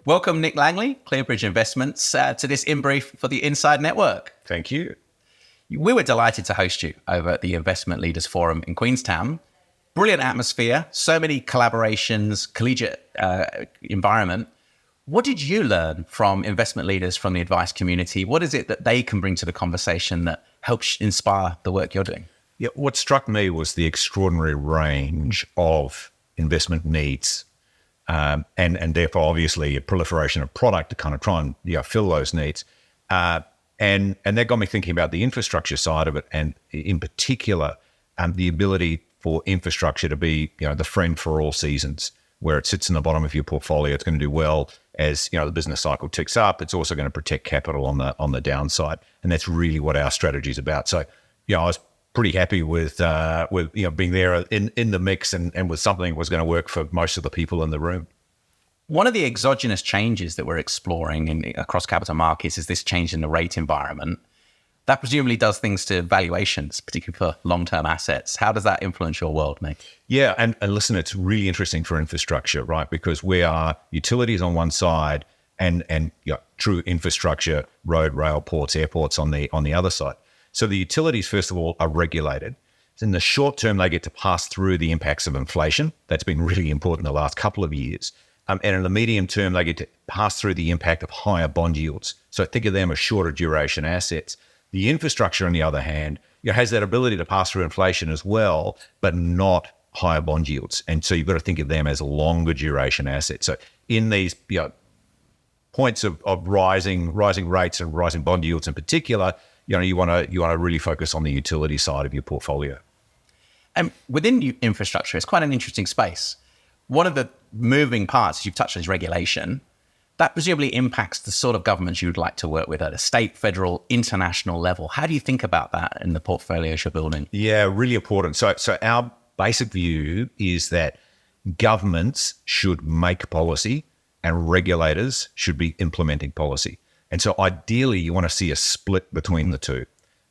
Welcome, Nick Langley, ClearBridge Investments, to this INBrief for the Inside Network. Thank you. We were delighted to host you over at the Investment Leaders Forum in Queenstown. Brilliant atmosphere, so many collaborations, collegiate environment. What did you learn from investment leaders from the advice community? What is it that they can bring to the conversation that helps inspire the work you're doing? Yeah, what struck me was the extraordinary range of investment needs, and therefore obviously a proliferation of product to kind of try and fill those needs. And that got me thinking about the infrastructure side of it, and in particular, the ability for infrastructure to be the friend for all seasons, where it sits in the bottom of your portfolio. It's going to do well as the business cycle ticks up. It's also going to protect capital on the downside, and that's really what our strategy is about. So, I was pretty happy with being there in the mix and with something that was going to work for most of the people in the room. One of the exogenous changes that we're exploring across capital markets is this change in the rate environment. That presumably does things to valuations, particularly for long-term assets. How does that influence your world, Nick? Yeah, and listen, it's really interesting for infrastructure, right? Because we are utilities on one side and true infrastructure, road, rail, ports, airports on the other side. So the utilities, first of all, are regulated. In the short term, they get to pass through the impacts of inflation. That's been really important the last couple of years. And in the medium term, they get to pass through the impact of higher bond yields. So think of them as shorter duration assets. The infrastructure, on the other hand, has that ability to pass through inflation as well, but not higher bond yields. And so you've got to think of them as longer duration assets. So in these points of rising rates and rising bond yields in particular, you want to really focus on the utility side of your portfolio. And within infrastructure, it's quite an interesting space. One of the moving parts, as you've touched on, is regulation. That presumably impacts the sort of governments you'd like to work with at a state, federal, international level. How do you think about that in the portfolios you're building? Yeah, really important. So our basic view is that governments should make policy and regulators should be implementing policy. And so ideally, you want to see a split between the two.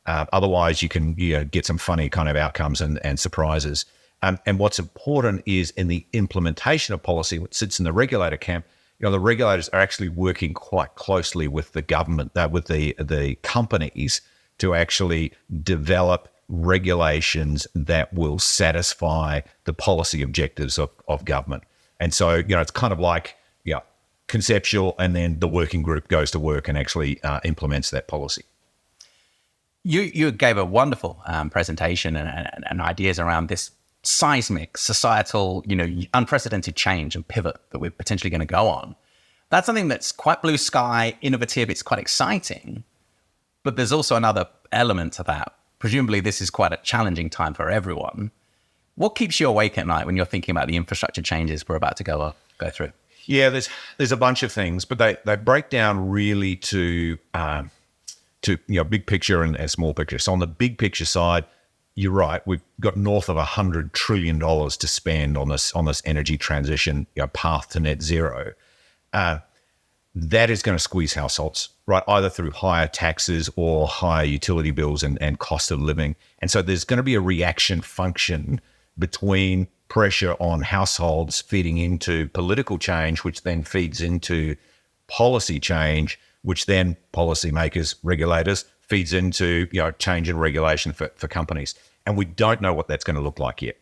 Otherwise, you can get some funny kind of outcomes and surprises. And what's important is in the implementation of policy, what sits in the regulator camp, the regulators are actually working quite closely with the government, with the companies to actually develop regulations that will satisfy the policy objectives of government. And so, it's kind of like, conceptual, and then the working group goes to work and actually implements that policy. You gave a wonderful presentation and ideas around this seismic, societal, unprecedented change and pivot that we're potentially going to go on. That's something that's quite blue sky, innovative, it's quite exciting, but there's also another element to that. Presumably this is quite a challenging time for everyone. What keeps you awake at night when you're thinking about the infrastructure changes we're about to go through? Yeah, there's a bunch of things, but they break down really to big picture and small picture. So on the big picture side, you're right. We've got north of $100 trillion to spend on this energy transition path to net zero. That is going to squeeze households, right? Either through higher taxes or higher utility bills and cost of living. And so there's going to be a reaction function between pressure on households feeding into political change, which then feeds into policy change, which then policymakers, regulators, feeds into change in regulation for companies. And we don't know what that's going to look like yet.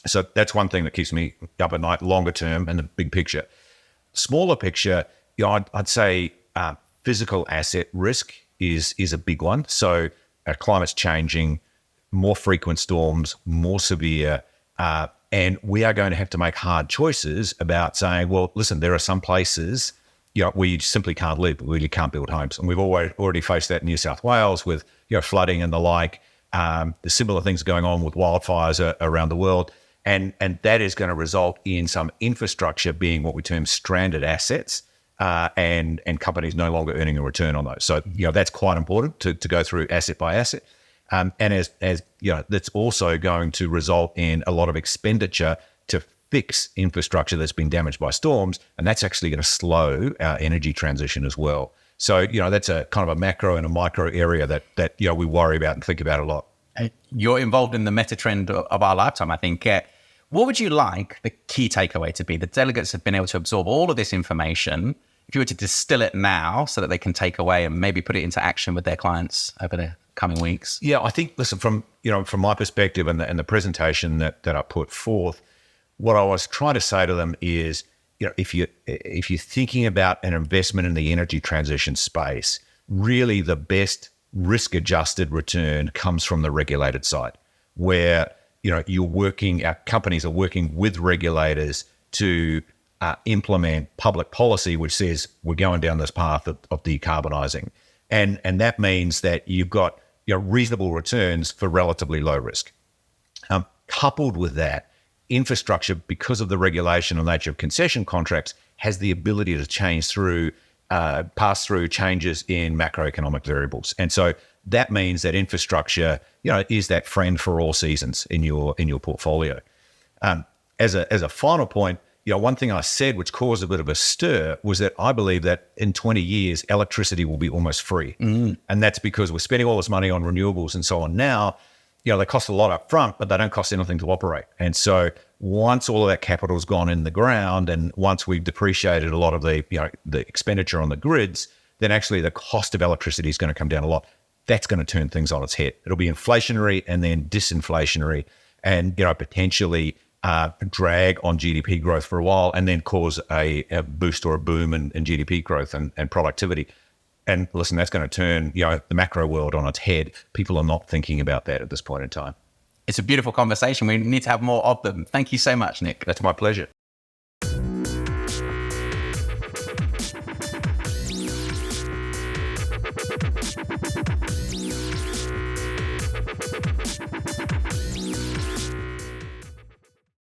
So that's one thing that keeps me up at night, longer term and the big picture. Smaller picture, I'd say physical asset risk is a big one. So climate's changing, more frequent storms, more severe, and we are going to have to make hard choices about saying, well, listen, there are some places where you simply can't live, where you can't build homes. And we've already faced that in New South Wales with flooding and the like. There's similar things going on with wildfires around the world. And that is going to result in some infrastructure being what we term stranded assets, and companies no longer earning a return on those. So, that's quite important to go through asset by asset. And as that's also going to result in a lot of expenditure to fix infrastructure that's been damaged by storms, and that's actually going to slow our energy transition as well. So, that's a kind of a macro and a micro area that we worry about and think about a lot. You're involved in the metatrend of our lifetime, I think. What would you like the key takeaway to be? The delegates have been able to absorb all of this information. If you were to distill it now so that they can take away and maybe put it into action with their clients over the coming weeks. Yeah, I think, listen, from my perspective and the presentation that I put forth, what I was trying to say to them is, if you're thinking about an investment in the energy transition space, really the best risk-adjusted return comes from the regulated side, where our companies are working with regulators to implement public policy which says we're going down this path of decarbonising, and that means that you've got reasonable returns for relatively low risk. Coupled with that, infrastructure, because of the regulation and nature of concession contracts, has the ability to pass through changes in macroeconomic variables, and so that means that infrastructure, is that friend for all seasons in your portfolio. As a final point, one thing I said which caused a bit of a stir was that I believe that in 20 years, electricity will be almost free. And that's because we're spending all this money on renewables and so on now. They cost a lot up front, but they don't cost anything to operate. And so once all of that capital's gone in the ground and once we've depreciated a lot of the expenditure on the grids, then actually the cost of electricity is going to come down a lot. That's going to turn things on its head. It'll be inflationary and then disinflationary and, potentially drag on GDP growth for a while and then cause a boost or a boom in GDP growth and productivity. And listen, that's going to turn, the macro world on its head. People are not thinking about that at this point in time. It's a beautiful conversation. We need to have more of them. Thank you so much, Nick. That's my pleasure.